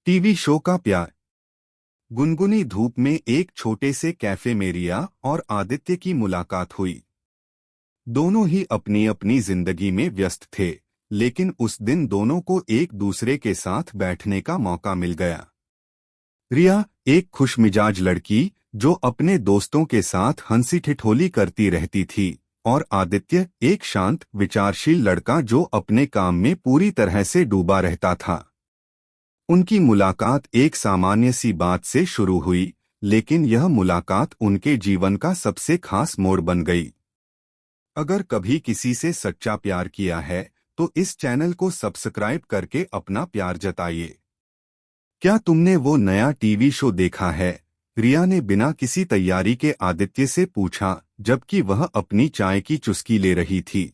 TV show का प्यार। गुनगुनी धूप में एक छोटे से कैफे में रिया और आदित्य की मुलाकात हुई। दोनों ही अपनी अपनी जिंदगी में व्यस्त थे, लेकिन उस दिन दोनों को एक दूसरे के साथ बैठने का मौका मिल गया। रिया, एक खुशमिजाज लड़की जो अपने दोस्तों के साथ हंसी ठिठोली करती रहती थी, और आदित्य, एक शांत विचारशील लड़का जो अपने काम में पूरी तरह से डूबा रहता था। उनकी मुलाकात एक सामान्य सी बात से शुरू हुई, लेकिन यह मुलाकात उनके जीवन का सबसे खास मोड़ बन गई। अगर कभी किसी से सच्चा प्यार किया है, तो इस चैनल को सब्सक्राइब करके अपना प्यार जताइए। क्या तुमने वो नया टीवी शो देखा है? रिया ने बिना किसी तैयारी के आदित्य से पूछा, जबकि वह अपनी चाय की चुस्की ले रही थी।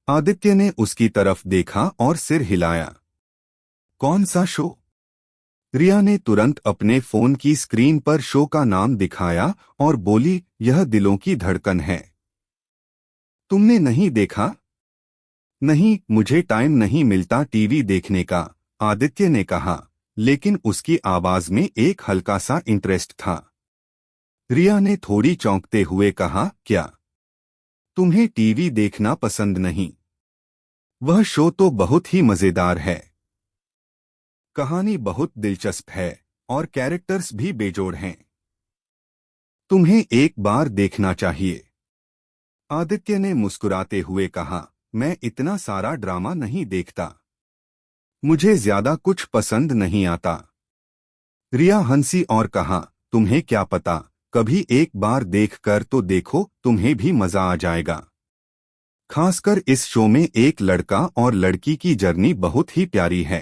आदित्य ने उसकी तरफ देखा और सिर हिलाया। कौन सा शो? रिया ने तुरंत अपने फोन की स्क्रीन पर शो का नाम दिखाया और बोली, यह दिलों की धड़कन है। तुमने नहीं देखा? नहीं, मुझे टाइम नहीं मिलता टीवी देखने का, आदित्य ने कहा, लेकिन उसकी आवाज में एक हल्का सा इंटरेस्ट था। रिया ने थोड़ी चौंकते हुए कहा, क्या तुम्हें टीवी देखना पसंद नहीं? वह शो तो बहुत ही मजेदार है। कहानी बहुत दिलचस्प है और कैरेक्टर्स भी बेजोड़ हैं। तुम्हें एक बार देखना चाहिए, आदित्य ने मुस्कुराते हुए कहा। मैं इतना सारा ड्रामा नहीं देखता, मुझे ज्यादा कुछ पसंद नहीं आता। रिया हंसी और कहा, तुम्हें क्या पता, कभी एक बार देखकर तो देखो, तुम्हें भी मजा आ जाएगा। खासकर इस शो में एक लड़का और लड़की की जर्नी बहुत ही प्यारी है।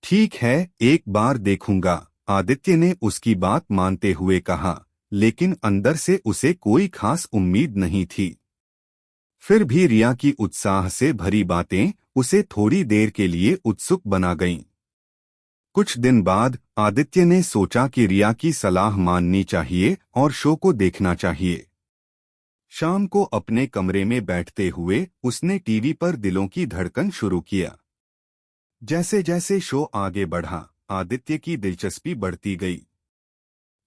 ठीक है, एक बार देखूंगा, आदित्य ने उसकी बात मानते हुए कहा, लेकिन अंदर से उसे कोई खास उम्मीद नहीं थी। फिर भी रिया की उत्साह से भरी बातें उसे थोड़ी देर के लिए उत्सुक बना गईं। कुछ दिन बाद आदित्य ने सोचा कि रिया की सलाह माननी चाहिए और शो को देखना चाहिए। शाम को अपने कमरे में बैठते हुए उसने टीवी पर दिलों की धड़कन शुरू किया। जैसे जैसे शो आगे बढ़ा, आदित्य की दिलचस्पी बढ़ती गई।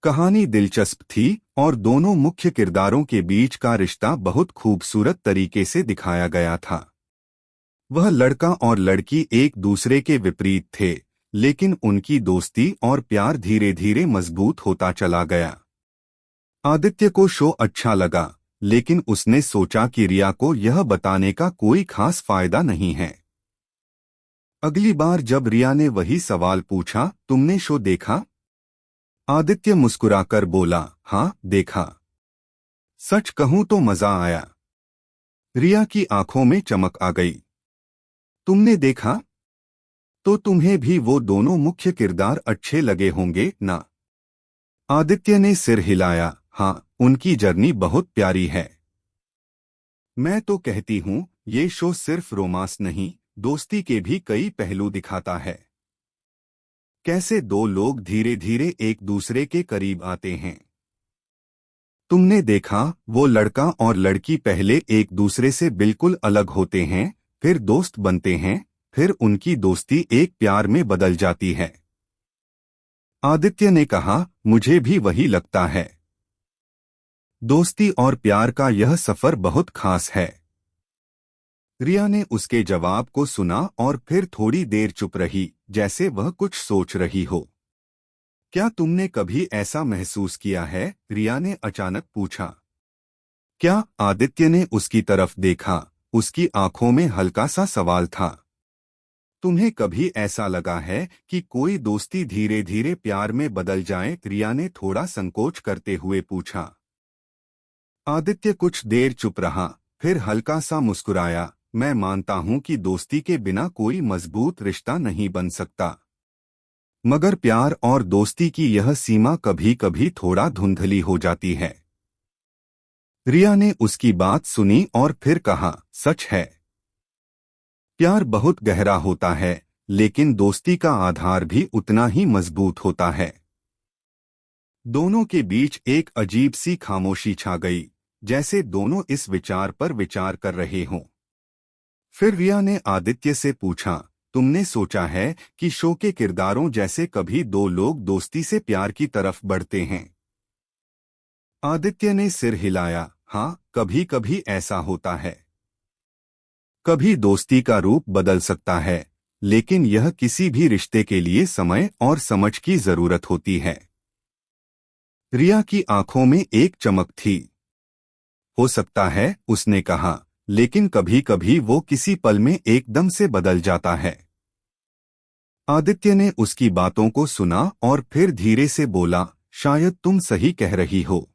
कहानी दिलचस्प थी और दोनों मुख्य किरदारों के बीच का रिश्ता बहुत खूबसूरत तरीके से दिखाया गया था। वह लड़का और लड़की एक दूसरे के विपरीत थे, लेकिन उनकी दोस्ती और प्यार धीरे धीरे मजबूत होता चला गया। आदित्य को शो अच्छा लगा, लेकिन उसने सोचा कि रिया को यह बताने का कोई खास फायदा नहीं है। अगली बार जब रिया ने वही सवाल पूछा, तुमने शो देखा? आदित्य मुस्कुराकर बोला, हाँ, देखा। सच कहूं तो मजा आया। रिया की आंखों में चमक आ गई। तुमने देखा? तो तुम्हें भी वो दोनों मुख्य किरदार अच्छे लगे होंगे ना? आदित्य ने सिर हिलाया, हाँ, उनकी जर्नी बहुत प्यारी है। मैं तो कहती हूँ, ये शो सिर्फ रोमांस नहीं, दोस्ती के भी कई पहलू दिखाता है। कैसे दो लोग धीरे धीरे एक दूसरे के करीब आते हैं। तुमने देखा, वो लड़का और लड़की पहले एक दूसरे से बिल्कुल अलग होते हैं, फिर दोस्त बनते हैं, फिर उनकी दोस्ती एक प्यार में बदल जाती है। आदित्य ने कहा, मुझे भी वही लगता है। दोस्ती और प्यार का यह सफर बहुत खास है। रिया ने उसके जवाब को सुना और फिर थोड़ी देर चुप रही, जैसे वह कुछ सोच रही हो। क्या तुमने कभी ऐसा महसूस किया है? रिया ने अचानक पूछा। क्या? आदित्य ने उसकी तरफ देखा, उसकी आंखों में हल्का सा सवाल था। तुम्हें कभी ऐसा लगा है कि कोई दोस्ती धीरे धीरे प्यार में बदल जाए? रिया ने थोड़ा संकोच करते हुए पूछा। आदित्य कुछ देर चुप रहा, फिर हल्का सा मुस्कुराया। मैं मानता हूं कि दोस्ती के बिना कोई मजबूत रिश्ता नहीं बन सकता, मगर प्यार और दोस्ती की यह सीमा कभी कभी थोड़ा धुंधली हो जाती है। रिया ने उसकी बात सुनी और फिर कहा, सच है। प्यार बहुत गहरा होता है, लेकिन दोस्ती का आधार भी उतना ही मजबूत होता है। दोनों के बीच एक अजीब सी खामोशी छा गई, जैसे दोनों इस विचार पर विचार कर रहे हों। फिर रिया ने आदित्य से पूछा, तुमने सोचा है कि शो के किरदारों जैसे कभी दो लोग दोस्ती से प्यार की तरफ बढ़ते हैं? आदित्य ने सिर हिलाया। हाँ, कभी कभी ऐसा होता है। कभी दोस्ती का रूप बदल सकता है, लेकिन यह किसी भी रिश्ते के लिए समय और समझ की जरूरत होती है। रिया की आंखों में एक चमक थी। हो सकता है, उसने कहा, लेकिन कभी कभी वो किसी पल में एकदम से बदल जाता है। आदित्य ने उसकी बातों को सुना और फिर धीरे से बोला, शायद तुम सही कह रही हो।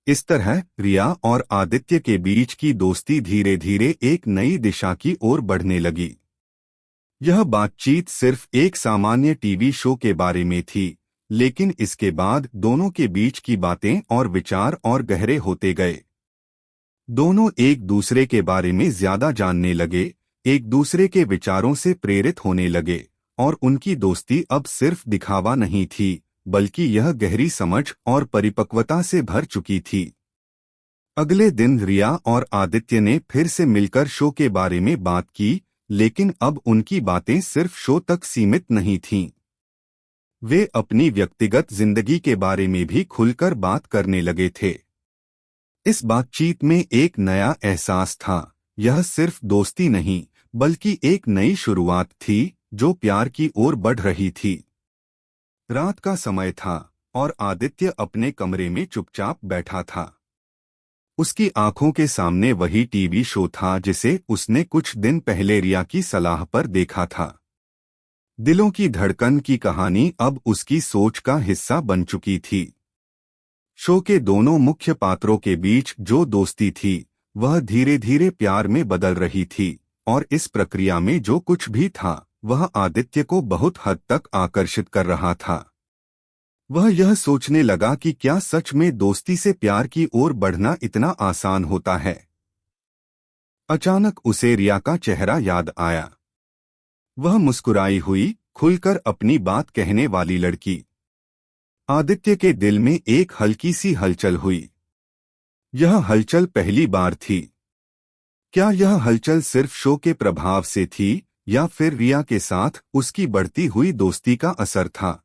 इस तरह रिया और आदित्य के बीच की दोस्ती धीरे धीरे एक नई दिशा की ओर बढ़ने लगी। यह बातचीत सिर्फ एक सामान्य टीवी शो के बारे में थी, लेकिन इसके बाद दोनों के बीच की बातें और विचार और गहरे होते गए। दोनों एक दूसरे के बारे में ज्यादा जानने लगे, एक दूसरे के विचारों से प्रेरित होने लगे, और उनकी दोस्ती अब सिर्फ दिखावा नहीं थी, बल्कि यह गहरी समझ और परिपक्वता से भर चुकी थी। अगले दिन रिया और आदित्य ने फिर से मिलकर शो के बारे में बात की, लेकिन अब उनकी बातें सिर्फ शो तक सीमित नहीं थीं। वे अपनी व्यक्तिगत जिंदगी के बारे में भी खुलकर बात करने लगे थे। इस बातचीत में एक नया एहसास था। यह सिर्फ दोस्ती नहीं, बल्कि एक नई शुरुआत थी जो प्यार की ओर बढ़ रही थी। रात का समय था और आदित्य अपने कमरे में चुपचाप बैठा था। उसकी आंखों के सामने वही टीवी शो था जिसे उसने कुछ दिन पहले रिया की सलाह पर देखा था। दिलों की धड़कन की कहानी अब उसकी सोच का हिस्सा बन चुकी थी। शो के दोनों मुख्य पात्रों के बीच जो दोस्ती थी, वह धीरे धीरे प्यार में बदल रही थी, और इस प्रक्रिया में जो कुछ भी था, वह आदित्य को बहुत हद तक आकर्षित कर रहा था। वह यह सोचने लगा कि क्या सच में दोस्ती से प्यार की ओर बढ़ना इतना आसान होता है। अचानक उसे रिया का चेहरा याद आया। वह मुस्कुराई हुई, खुलकर अपनी बात कहने वाली लड़की। आदित्य के दिल में एक हल्की सी हलचल हुई। यह हलचल पहली बार थी। क्या यह हलचल सिर्फ शो के प्रभाव से थी, या फिर रिया के साथ उसकी बढ़ती हुई दोस्ती का असर था?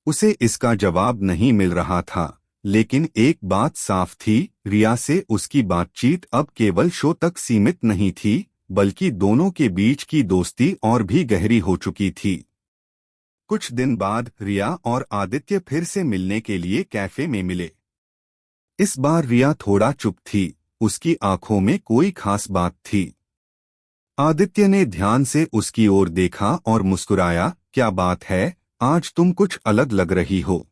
उसे इसका जवाब नहीं मिल रहा था, लेकिन एक बात साफ थी, रिया से उसकी बातचीत अब केवल शो तक सीमित नहीं थी, बल्कि दोनों के बीच की दोस्ती और भी गहरी हो चुकी थी। कुछ दिन बाद रिया और आदित्य फिर से मिलने के लिए कैफे में मिले। इस बार रिया थोड़ा चुप थी, उसकी आंखों में कोई खास बात थी। आदित्य ने ध्यान से उसकी ओर देखा और मुस्कुराया, क्या बात है, आज तुम कुछ अलग लग रही हो।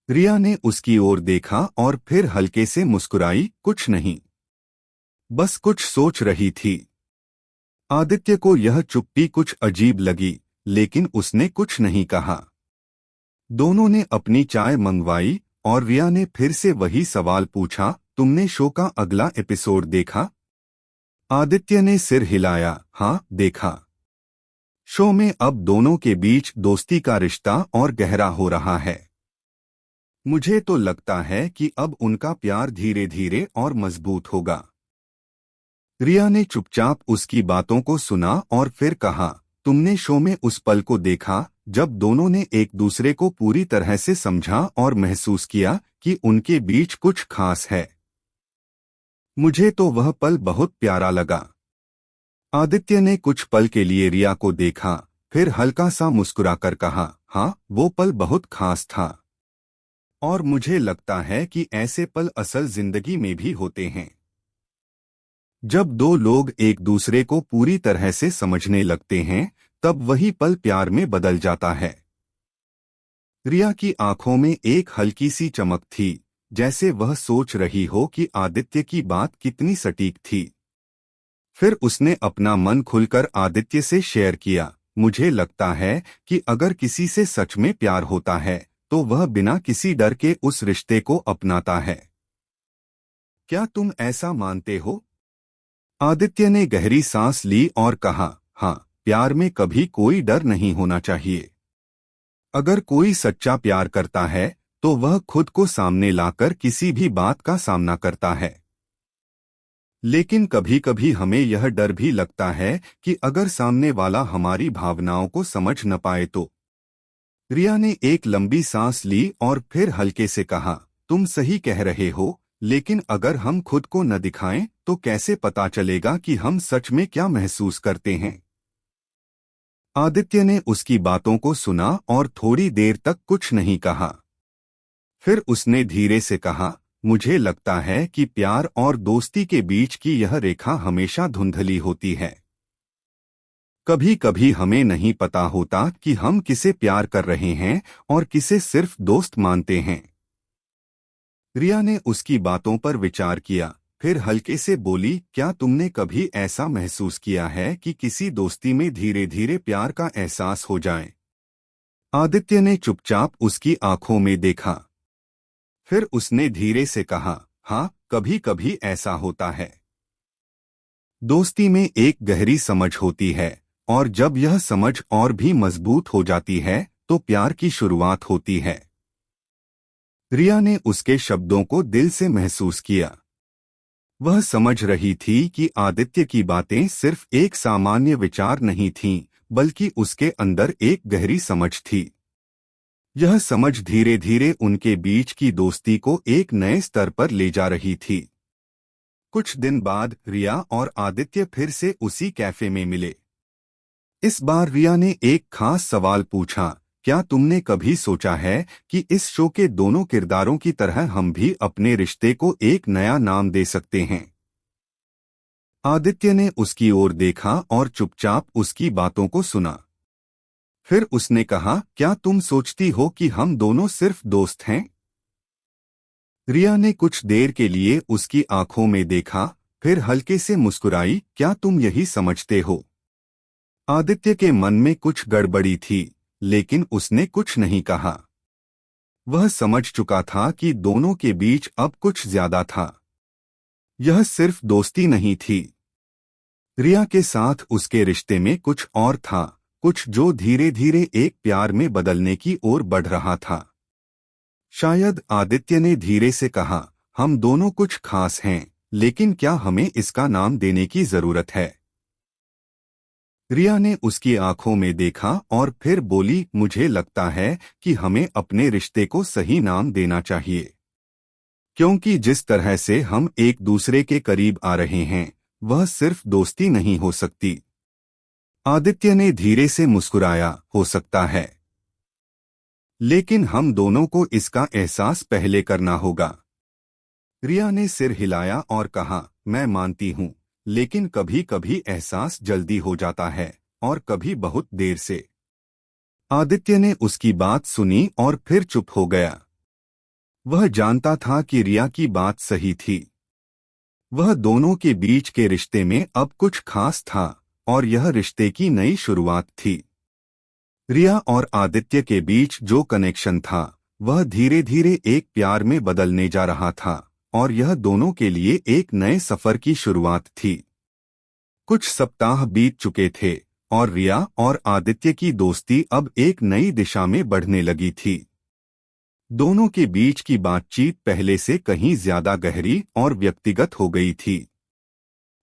रिया ने उसकी ओर देखा और फिर हल्के से मुस्कुराई, कुछ नहीं, बस कुछ सोच रही थी। आदित्य को यह चुप्पी कुछ अजीब लगी, लेकिन उसने कुछ नहीं कहा। दोनों ने अपनी चाय मंगवाई और रिया ने फिर से वही सवाल पूछा, तुमने शो का अगला एपिसोड देखा? आदित्य ने सिर हिलाया, हाँ, देखा। शो में अब दोनों के बीच दोस्ती का रिश्ता और गहरा हो रहा है। मुझे तो लगता है कि अब उनका प्यार धीरे धीरे और मजबूत होगा। रिया ने चुपचाप उसकी बातों को सुना और फिर कहा, तुमने शो में उस पल को देखा जब दोनों ने एक दूसरे को पूरी तरह से समझा और महसूस किया कि उनके बीच कुछ खास है। मुझे तो वह पल बहुत प्यारा लगा। आदित्य ने कुछ पल के लिए रिया को देखा, फिर हल्का सा मुस्कुराकर कहा, हाँ, वो पल बहुत खास था। और मुझे लगता है कि ऐसे पल असल जिंदगी में भी होते हैं। जब दो लोग एक दूसरे को पूरी तरह से समझने लगते हैं, तब वही पल प्यार में बदल जाता है। रिया की आंखों में एक हल्की सी चमक थी, जैसे वह सोच रही हो कि आदित्य की बात कितनी सटीक थी। फिर उसने अपना मन खुलकर आदित्य से शेयर किया, मुझे लगता है कि अगर किसी से सच में प्यार होता है, तो वह बिना किसी डर के उस रिश्ते को अपनाता है। क्या तुम ऐसा मानते हो? आदित्य ने गहरी सांस ली और कहा, हाँ, प्यार में कभी कोई डर नहीं होना चाहिए। अगर कोई सच्चा प्यार करता है, तो वह खुद को सामने लाकर किसी भी बात का सामना करता है। लेकिन कभी कभी हमें यह डर भी लगता है कि अगर सामने वाला हमारी भावनाओं को समझ न पाए तो। रिया ने एक लंबी सांस ली और फिर हल्के से कहा, तुम सही कह रहे हो, लेकिन अगर हम खुद को न दिखाएं तो कैसे पता चलेगा कि हम सच में क्या महसूस करते हैं। आदित्य ने उसकी बातों को सुना और थोड़ी देर तक कुछ नहीं कहा। फिर उसने धीरे से कहा, मुझे लगता है कि प्यार और दोस्ती के बीच की यह रेखा हमेशा धुंधली होती है। कभी कभी हमें नहीं पता होता कि हम किसे प्यार कर रहे हैं और किसे सिर्फ दोस्त मानते हैं। रिया ने उसकी बातों पर विचार किया, फिर हल्के से बोली, क्या तुमने कभी ऐसा महसूस किया है कि किसी दोस्ती में धीरे धीरे प्यार का एहसास हो जाए? आदित्य ने चुपचाप उसकी आंखों में देखा। फिर उसने धीरे से कहा, हाँ, कभी कभी ऐसा होता है। दोस्ती में एक गहरी समझ होती है, और जब यह समझ और भी मजबूत हो जाती है तो प्यार की शुरुआत होती है। रिया ने उसके शब्दों को दिल से महसूस किया। वह समझ रही थी कि आदित्य की बातें सिर्फ एक सामान्य विचार नहीं थीं, बल्कि उसके अंदर एक गहरी समझ थी। यह समझ धीरे धीरे उनके बीच की दोस्ती को एक नए स्तर पर ले जा रही थी। कुछ दिन बाद रिया और आदित्य फिर से उसी कैफे में मिले। इस बार रिया ने एक खास सवाल पूछा, क्या तुमने कभी सोचा है कि इस शो के दोनों किरदारों की तरह हम भी अपने रिश्ते को एक नया नाम दे सकते हैं? आदित्य ने उसकी ओर देखा और चुपचाप उसकी बातों को सुना। फिर उसने कहा, क्या तुम सोचती हो कि हम दोनों सिर्फ दोस्त हैं? रिया ने कुछ देर के लिए उसकी आंखों में देखा, फिर हल्के से मुस्कुराई, क्या तुम यही समझते हो? आदित्य के मन में कुछ गड़बड़ी थी, लेकिन उसने कुछ नहीं कहा। वह समझ चुका था कि दोनों के बीच अब कुछ ज्यादा था। यह सिर्फ दोस्ती नहीं थी। रिया के साथ उसके रिश्ते में कुछ और था, कुछ जो धीरे धीरे एक प्यार में बदलने की ओर बढ़ रहा था। शायद आदित्य ने धीरे से कहा, हम दोनों कुछ खास हैं, लेकिन क्या हमें इसका नाम देने की जरूरत है? रिया ने उसकी आंखों में देखा और फिर बोली, मुझे लगता है कि हमें अपने रिश्ते को सही नाम देना चाहिए। क्योंकि जिस तरह से हम एक दूसरे के करीब आ रहे हैं, वह सिर्फ दोस्ती नहीं हो सकती। आदित्य ने धीरे से मुस्कुराया, हो सकता है, लेकिन हम दोनों को इसका एहसास पहले करना होगा। रिया ने सिर हिलाया और कहा, मैं मानती हूँ, लेकिन कभी कभी एहसास जल्दी हो जाता है और कभी बहुत देर से। आदित्य ने उसकी बात सुनी और फिर चुप हो गया। वह जानता था कि रिया की बात सही थी। वह दोनों के बीच के रिश्ते में अब कुछ खास था, और यह रिश्ते की नई शुरुआत थी। रिया और आदित्य के बीच जो कनेक्शन था, वह धीरे धीरे एक प्यार में बदलने जा रहा था, और यह दोनों के लिए एक नए सफर की शुरुआत थी। कुछ सप्ताह बीत चुके थे और रिया और आदित्य की दोस्ती अब एक नई दिशा में बढ़ने लगी थी। दोनों के बीच की बातचीत पहले से कहीं ज्यादा गहरी और व्यक्तिगत हो गई थी।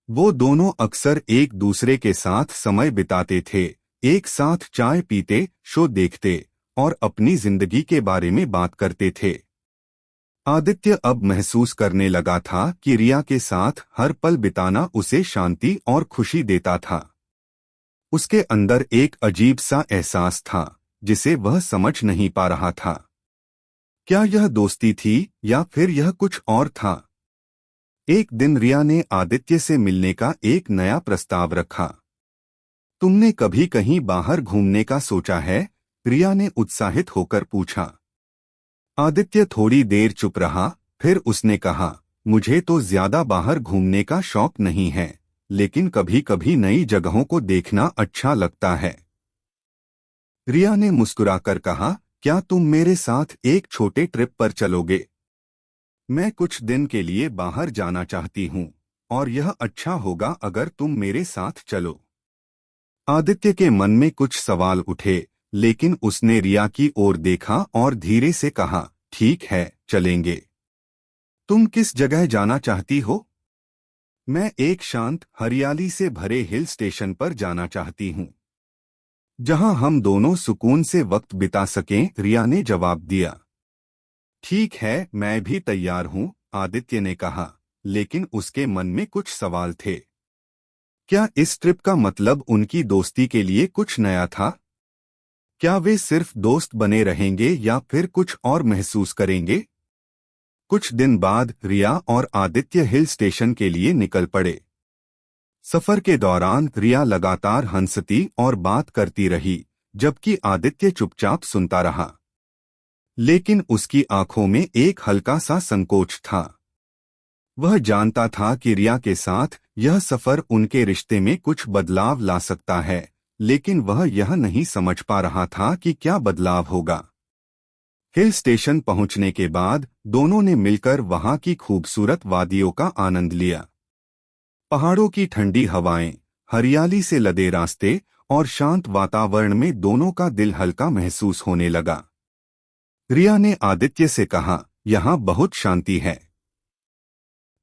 वो दोनों अक्सर एक दूसरे के साथ समय बिताते थे, एक साथ चाय पीते, शो देखते और अपनी जिंदगी के बारे में बात करते थे। आदित्य अब महसूस करने लगा था कि रिया के साथ हर पल बिताना उसे शांति और खुशी देता था। उसके अंदर एक अजीब सा एहसास था, जिसे वह समझ नहीं पा रहा था। क्या यह दोस्ती थी या फिर यह कुछ और था? एक दिन रिया ने आदित्य से मिलने का एक नया प्रस्ताव रखा। तुमने कभी कहीं बाहर घूमने का सोचा है? रिया ने उत्साहित होकर पूछा। आदित्य थोड़ी देर चुप रहा, फिर उसने कहा, मुझे तो ज्यादा बाहर घूमने का शौक नहीं है, लेकिन कभी कभी नई जगहों को देखना अच्छा लगता है। रिया ने मुस्कुराकर कहा, क्या तुम मेरे साथ एक छोटे ट्रिप पर चलोगे? मैं कुछ दिन के लिए बाहर जाना चाहती हूँ, और यह अच्छा होगा अगर तुम मेरे साथ चलो। आदित्य के मन में कुछ सवाल उठे, लेकिन उसने रिया की ओर देखा और धीरे से कहा, ठीक है, चलेंगे। तुम किस जगह जाना चाहती हो? मैं एक शांत हरियाली से भरे हिल स्टेशन पर जाना चाहती हूँ, जहां हम दोनों सुकून से वक्त बिता सकें, रिया ने जवाब दिया। ठीक है, मैं भी तैयार हूँ, आदित्य ने कहा, लेकिन उसके मन में कुछ सवाल थे। क्या इस ट्रिप का मतलब उनकी दोस्ती के लिए कुछ नया था? क्या वे सिर्फ दोस्त बने रहेंगे या फिर कुछ और महसूस करेंगे? कुछ दिन बाद रिया और आदित्य हिल स्टेशन के लिए निकल पड़े। सफर के दौरान रिया लगातार हंसती और बात करती रही, जबकि आदित्य चुपचाप सुनता रहा। लेकिन उसकी आंखों में एक हल्का सा संकोच था। वह जानता था कि रिया के साथ यह सफर उनके रिश्ते में कुछ बदलाव ला सकता है, लेकिन वह यह नहीं समझ पा रहा था कि क्या बदलाव होगा। हिल स्टेशन पहुंचने के बाद दोनों ने मिलकर वहां की खूबसूरत वादियों का आनंद लिया। पहाड़ों की ठंडी हवाएं, हरियाली से लदे रास्ते और शांत वातावरण में दोनों का दिल हल्का महसूस होने लगा। रिया ने आदित्य से कहा, यहाँ बहुत शांति है।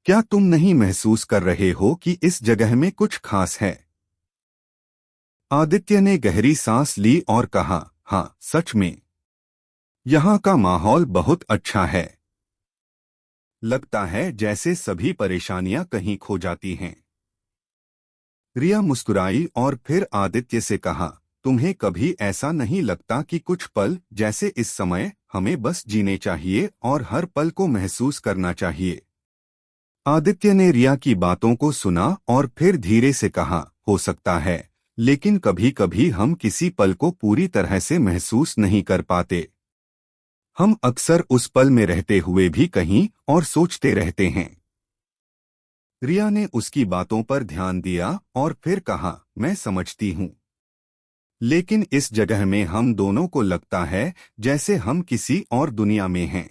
क्या तुम नहीं महसूस कर रहे हो कि इस जगह में कुछ खास है? आदित्य ने गहरी सांस ली और कहा, हाँ, सच में। यहाँ का माहौल बहुत अच्छा है। लगता है जैसे सभी परेशानियां कहीं खो जाती हैं। रिया मुस्कुराई और फिर आदित्य से कहा, तुम्हें कभी ऐसा नहीं लगता कि कुछ पल, जैसे इस समय, हमें बस जीने चाहिए और हर पल को महसूस करना चाहिए? आदित्य ने रिया की बातों को सुना और फिर धीरे से कहा, हो सकता है, लेकिन कभी कभी हम किसी पल को पूरी तरह से महसूस नहीं कर पाते। हम अक्सर उस पल में रहते हुए भी कहीं और सोचते रहते हैं। रिया ने उसकी बातों पर ध्यान दिया और फिर कहा, मैं समझती हूँ, लेकिन इस जगह में हम दोनों को लगता है जैसे हम किसी और दुनिया में हैं।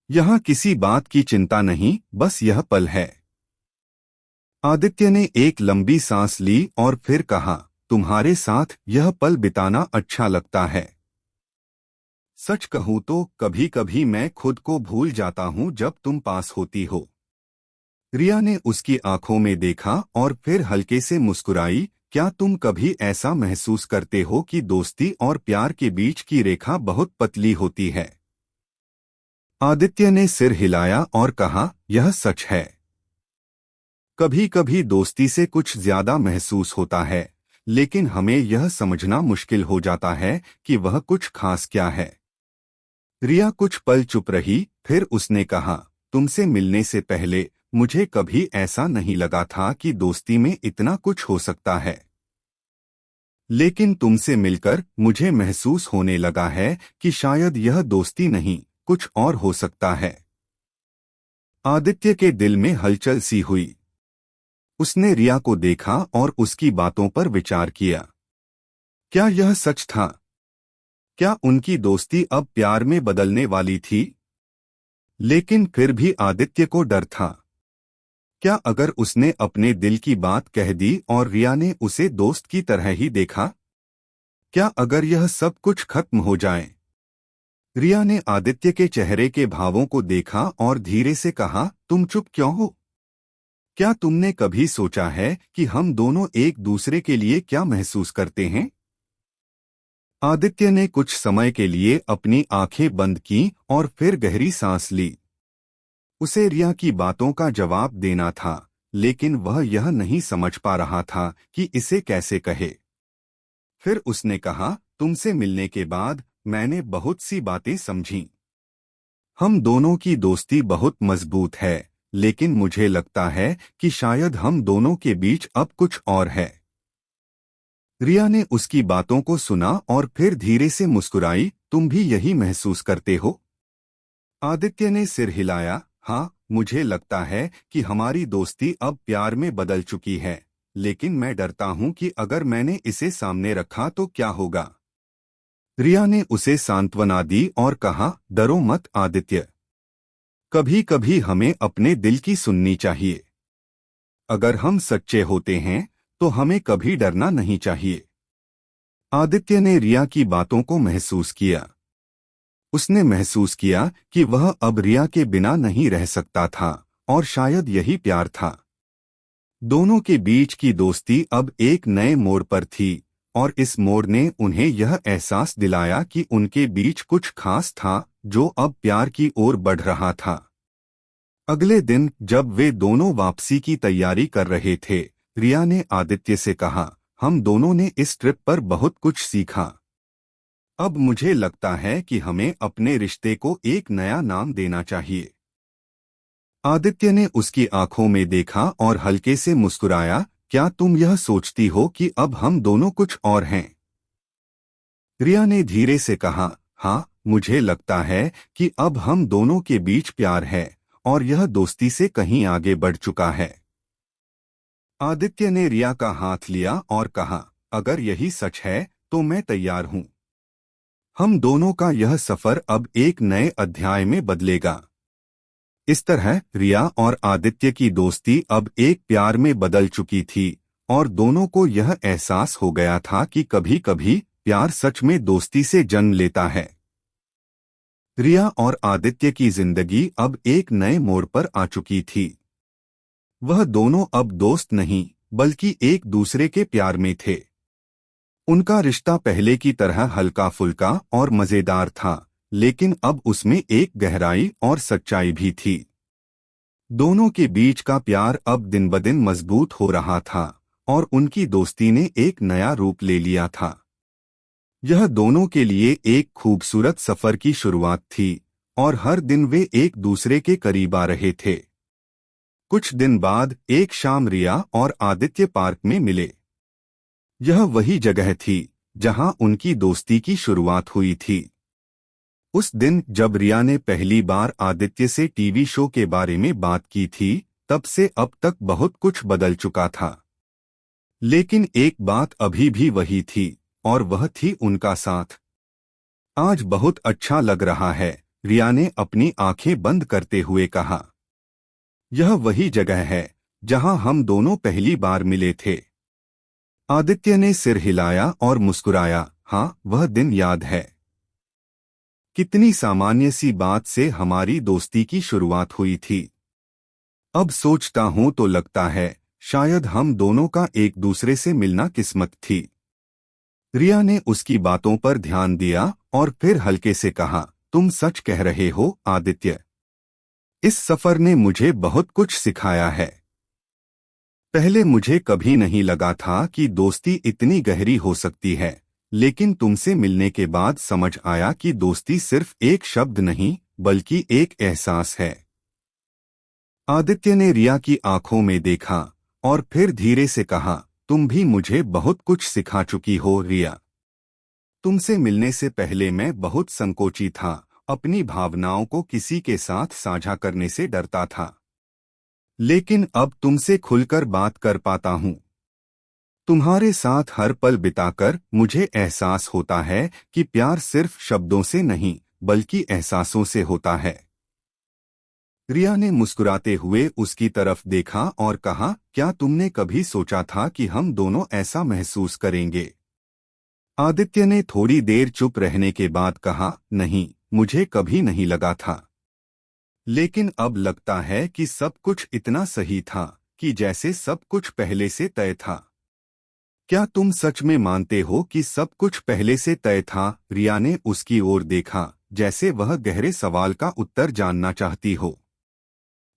यहाँ किसी बात की चिंता नहीं, बस यह पल है। आदित्य ने एक लंबी सांस ली और फिर कहा, तुम्हारे साथ यह पल बिताना अच्छा लगता है। सच कहूँ तो कभी कभी मैं खुद को भूल जाता हूँ जब तुम पास होती हो। रिया ने उसकी आंखों में देखा और फिर हल्के से मुस्कुराई। क्या तुम कभी ऐसा महसूस करते हो कि दोस्ती और प्यार के बीच की रेखा बहुत पतली होती है? आदित्य ने सिर हिलाया और कहा, यह सच है। कभी कभी दोस्ती से कुछ ज्यादा महसूस होता है, लेकिन हमें यह समझना मुश्किल हो जाता है कि वह कुछ खास क्या है। रिया कुछ पल चुप रही, फिर उसने कहा, तुमसे मिलने से पहले मुझे कभी ऐसा नहीं लगा था कि दोस्ती में इतना कुछ हो सकता है। लेकिन तुमसे मिलकर मुझे महसूस होने लगा है कि शायद यह दोस्ती नहीं, कुछ और हो सकता है। आदित्य के दिल में हलचल सी हुई। उसने रिया को देखा और उसकी बातों पर विचार किया। क्या यह सच था? क्या उनकी दोस्ती अब प्यार में बदलने वाली थी? लेकिन फिर भी आदित्य को डर था। क्या अगर उसने अपने दिल की बात कह दी और रिया ने उसे दोस्त की तरह ही देखा? क्या अगर यह सब कुछ खत्म हो जाए? रिया ने आदित्य के चेहरे के भावों को देखा और धीरे से कहा, तुम चुप क्यों हो? क्या तुमने कभी सोचा है कि हम दोनों एक दूसरे के लिए क्या महसूस करते हैं? आदित्य ने कुछ समय के लिए अपनी आंखें बंद की और फिर गहरी सांस ली। उसे रिया की बातों का जवाब देना था, लेकिन वह यह नहीं समझ पा रहा था कि इसे कैसे कहे। फिर उसने कहा, तुमसे मिलने के बाद मैंने बहुत सी बातें समझी। हम दोनों की दोस्ती बहुत मजबूत है, लेकिन मुझे लगता है कि शायद हम दोनों के बीच अब कुछ और है। रिया ने उसकी बातों को सुना और फिर धीरे से मुस्कुराई, तुम भी यही महसूस करते हो? आदित्य ने सिर हिलाया, हाँ, मुझे लगता है कि हमारी दोस्ती अब प्यार में बदल चुकी है, लेकिन मैं डरता हूँ कि अगर मैंने इसे सामने रखा तो क्या होगा। रिया ने उसे सांत्वना दी और कहा, डरो मत आदित्य। कभी कभी हमें अपने दिल की सुननी चाहिए। अगर हम सच्चे होते हैं तो हमें कभी डरना नहीं चाहिए। आदित्य ने रिया की बातों को महसूस किया। उसने महसूस किया कि वह अब रिया के बिना नहीं रह सकता था और शायद यही प्यार था। दोनों के बीच की दोस्ती अब एक नए मोड़ पर थी, और इस मोड़ ने उन्हें यह एहसास दिलाया कि उनके बीच कुछ खास था जो अब प्यार की ओर बढ़ रहा था। अगले दिन जब वे दोनों वापसी की तैयारी कर रहे थे, रिया ने आदित्य से कहा, हम दोनों ने इस ट्रिप पर बहुत कुछ सीखा। अब मुझे लगता है कि हमें अपने रिश्ते को एक नया नाम देना चाहिए। आदित्य ने उसकी आंखों में देखा और हल्के से मुस्कुराया, क्या तुम यह सोचती हो कि अब हम दोनों कुछ और हैं? रिया ने धीरे से कहा, हाँ, मुझे लगता है कि अब हम दोनों के बीच प्यार है और यह दोस्ती से कहीं आगे बढ़ चुका है। आदित्य ने रिया का हाथ लिया और कहा, अगर यही सच है तो मैं तैयार हूं। हम दोनों का यह सफर अब एक नए अध्याय में बदलेगा। इस तरह रिया और आदित्य की दोस्ती अब एक प्यार में बदल चुकी थी और दोनों को यह एहसास हो गया था कि कभी-कभी प्यार सच में दोस्ती से जन्म लेता है। रिया और आदित्य की जिंदगी अब एक नए मोड़ पर आ चुकी थी। वह दोनों अब दोस्त नहीं बल्कि एक दूसरे के प्यार में थे। उनका रिश्ता पहले की तरह हल्का फुल्का और मजेदार था, लेकिन अब उसमें एक गहराई और सच्चाई भी थी। दोनों के बीच का प्यार अब दिन ब दिन मजबूत हो रहा था और उनकी दोस्ती ने एक नया रूप ले लिया था। यह दोनों के लिए एक खूबसूरत सफर की शुरुआत थी और हर दिन वे एक दूसरे के करीब आ रहे थे। कुछ दिन बाद एक शाम रिया और आदित्य पार्क में मिले। यह वही जगह थी जहां उनकी दोस्ती की शुरुआत हुई थी। उस दिन जब रिया ने पहली बार आदित्य से टीवी शो के बारे में बात की थी, तब से अब तक बहुत कुछ बदल चुका था। लेकिन एक बात अभी भी वही थी और वह थी उनका साथ। आज बहुत अच्छा लग रहा है, रिया ने अपनी आंखें बंद करते हुए कहा। यह वही जगह है जहां हम दोनों पहली बार मिले थे। आदित्य ने सिर हिलाया और मुस्कुराया, हाँ, वह दिन याद है। कितनी सामान्य सी बात से हमारी दोस्ती की शुरुआत हुई थी। अब सोचता हूं तो लगता है शायद हम दोनों का एक दूसरे से मिलना किस्मत थी। रिया ने उसकी बातों पर ध्यान दिया और फिर हल्के से कहा, तुम सच कह रहे हो आदित्य। इस सफर ने मुझे बहुत कुछ सिखाया है। पहले मुझे कभी नहीं लगा था कि दोस्ती इतनी गहरी हो सकती है, लेकिन तुमसे मिलने के बाद समझ आया कि दोस्ती सिर्फ एक शब्द नहीं बल्कि एक एहसास है। आदित्य ने रिया की आंखों में देखा और फिर धीरे से कहा, तुम भी मुझे बहुत कुछ सिखा चुकी हो रिया। तुमसे मिलने से पहले मैं बहुत संकोची था, अपनी भावनाओं को किसी के साथ साझा करने से डरता था। लेकिन अब तुमसे खुलकर बात कर पाता हूँ। तुम्हारे साथ हर पल बिताकर मुझे एहसास होता है कि प्यार सिर्फ शब्दों से नहीं बल्कि एहसासों से होता है। रिया ने मुस्कुराते हुए उसकी तरफ देखा और कहा, क्या तुमने कभी सोचा था कि हम दोनों ऐसा महसूस करेंगे? आदित्य ने थोड़ी देर चुप रहने के बाद कहा, नहीं, मुझे कभी नहीं लगा था। लेकिन अब लगता है कि सब कुछ इतना सही था कि जैसे सब कुछ पहले से तय था। क्या तुम सच में मानते हो कि सब कुछ पहले से तय था? रिया ने उसकी ओर देखा, जैसे वह गहरे सवाल का उत्तर जानना चाहती हो।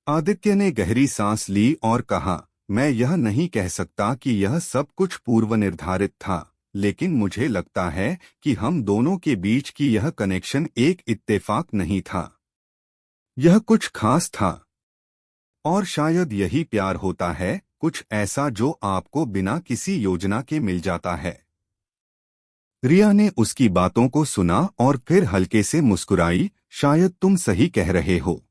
आदित्य ने गहरी सांस ली और कहा, मैं यह नहीं कह सकता कि यह सब कुछ पूर्व निर्धारित था, लेकिन मुझे लगता है कि हम दोनों के बीच की यह कनेक्शन एक इत्तेफाक नहीं था। यह कुछ खास था। और शायद यही प्यार होता है, कुछ ऐसा जो आपको बिना किसी योजना के मिल जाता है। रिया ने उसकी बातों को सुना और फिर हल्के से मुस्कुराई, शायद तुम सही कह रहे हो।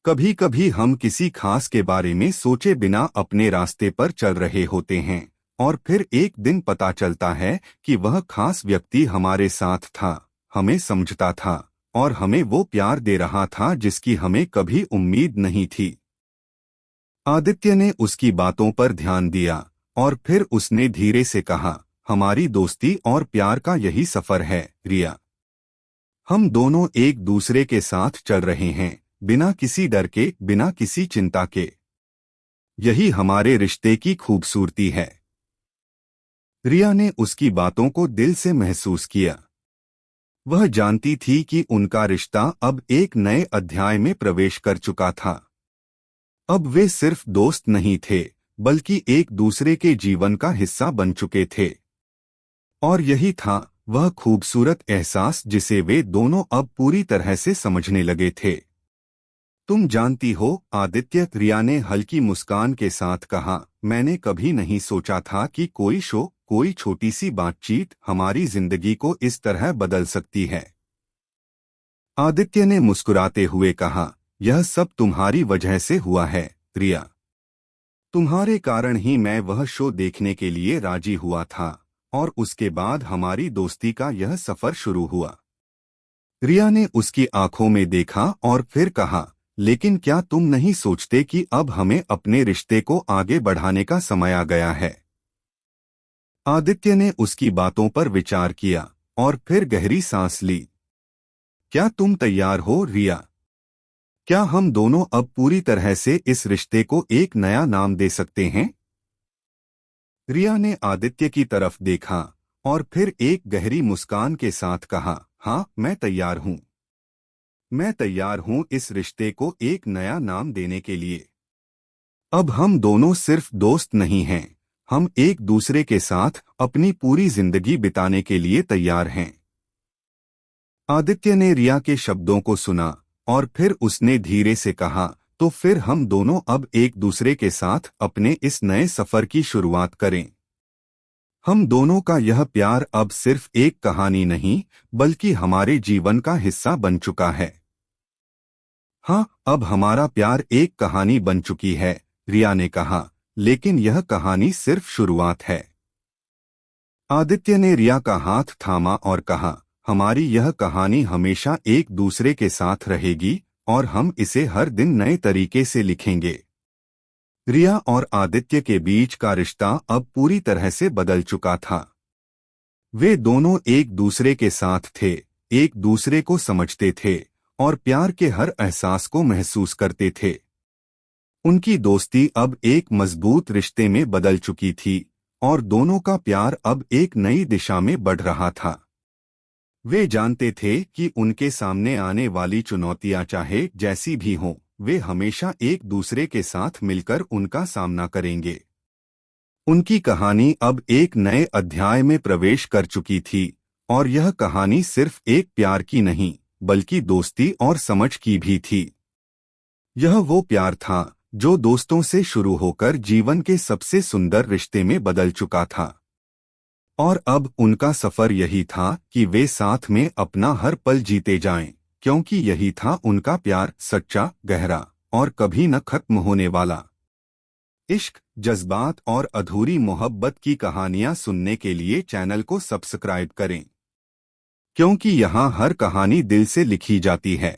कभी कभी हम किसी खास के बारे में सोचे बिना अपने रास्ते पर चल रहे होते हैं और फिर एक दिन पता चलता है कि वह खास व्यक्ति हमारे साथ था, हमें समझता था और हमें वो प्यार दे रहा था जिसकी हमें कभी उम्मीद नहीं थी। आदित्य ने उसकी बातों पर ध्यान दिया और फिर उसने धीरे से कहा, हमारी दोस्ती और प्यार का यही सफर है रिया। हम दोनों एक दूसरे के साथ चल रहे हैं, बिना किसी डर के, बिना किसी चिंता के। यही हमारे रिश्ते की खूबसूरती है। रिया ने उसकी बातों को दिल से महसूस किया। वह जानती थी कि उनका रिश्ता अब एक नए अध्याय में प्रवेश कर चुका था। अब वे सिर्फ दोस्त नहीं थे, बल्कि एक दूसरे के जीवन का हिस्सा बन चुके थे। और यही था वह खूबसूरत एहसास जिसे वे दोनों अब पूरी तरह से समझने लगे थे। तुम जानती हो आदित्य, रिया ने हल्की मुस्कान के साथ कहा, मैंने कभी नहीं सोचा था कि कोई शो, कोई छोटी सी बातचीत हमारी जिंदगी को इस तरह बदल सकती है। आदित्य ने मुस्कुराते हुए कहा, यह सब तुम्हारी वजह से हुआ है रिया। तुम्हारे कारण ही मैं वह शो देखने के लिए राजी हुआ था और उसके बाद हमारी दोस्ती का यह सफर शुरू हुआ। रिया ने उसकी आंखों में देखा और फिर कहा, लेकिन क्या तुम नहीं सोचते कि अब हमें अपने रिश्ते को आगे बढ़ाने का समय आ गया है? आदित्य ने उसकी बातों पर विचार किया और फिर गहरी सांस ली। क्या तुम तैयार हो रिया? क्या हम दोनों अब पूरी तरह से इस रिश्ते को एक नया नाम दे सकते हैं? रिया ने आदित्य की तरफ देखा और फिर एक गहरी मुस्कान के साथ कहा, हाँ, मैं तैयार हूँ। मैं तैयार हूँ इस रिश्ते को एक नया नाम देने के लिए। अब हम दोनों सिर्फ दोस्त नहीं हैं, हम एक दूसरे के साथ अपनी पूरी जिंदगी बिताने के लिए तैयार हैं। आदित्य ने रिया के शब्दों को सुना और फिर उसने धीरे से कहा, तो फिर हम दोनों अब एक दूसरे के साथ अपने इस नए सफर की शुरुआत करें। हम दोनों का यह प्यार अब सिर्फ एक कहानी नहीं, बल्कि हमारे जीवन का हिस्सा बन चुका है। हाँ, अब हमारा प्यार एक कहानी बन चुकी है, रिया ने कहा, लेकिन यह कहानी सिर्फ शुरुआत है। आदित्य ने रिया का हाथ थामा और कहा, हमारी यह कहानी हमेशा एक दूसरे के साथ रहेगी और हम इसे हर दिन नए तरीके से लिखेंगे। रिया और आदित्य के बीच का रिश्ता अब पूरी तरह से बदल चुका था। वे दोनों एक दूसरे के साथ थे, एक दूसरे को समझते थे और प्यार के हर एहसास को महसूस करते थे। उनकी दोस्ती अब एक मजबूत रिश्ते में बदल चुकी थी और दोनों का प्यार अब एक नई दिशा में बढ़ रहा था। वे जानते थे कि उनके सामने आने वाली चुनौतियां चाहे जैसी भी हों, वे हमेशा एक दूसरे के साथ मिलकर उनका सामना करेंगे। उनकी कहानी अब एक नए अध्याय में प्रवेश कर चुकी थी और यह कहानी सिर्फ एक प्यार की नहीं, बल्कि दोस्ती और समझ की भी थी। यह वो प्यार था जो दोस्तों से शुरू होकर जीवन के सबसे सुंदर रिश्ते में बदल चुका था। और अब उनका सफर यही था कि वे साथ में अपना हर पल जीते जाएं, क्योंकि यही था उनका प्यार, सच्चा, गहरा और कभी न खत्म होने वाला। इश्क, जज्बात और अधूरी मोहब्बत की कहानियां सुनने के लिए चैनल को सब्सक्राइब करें, क्योंकि यहाँ हर कहानी दिल से लिखी जाती है।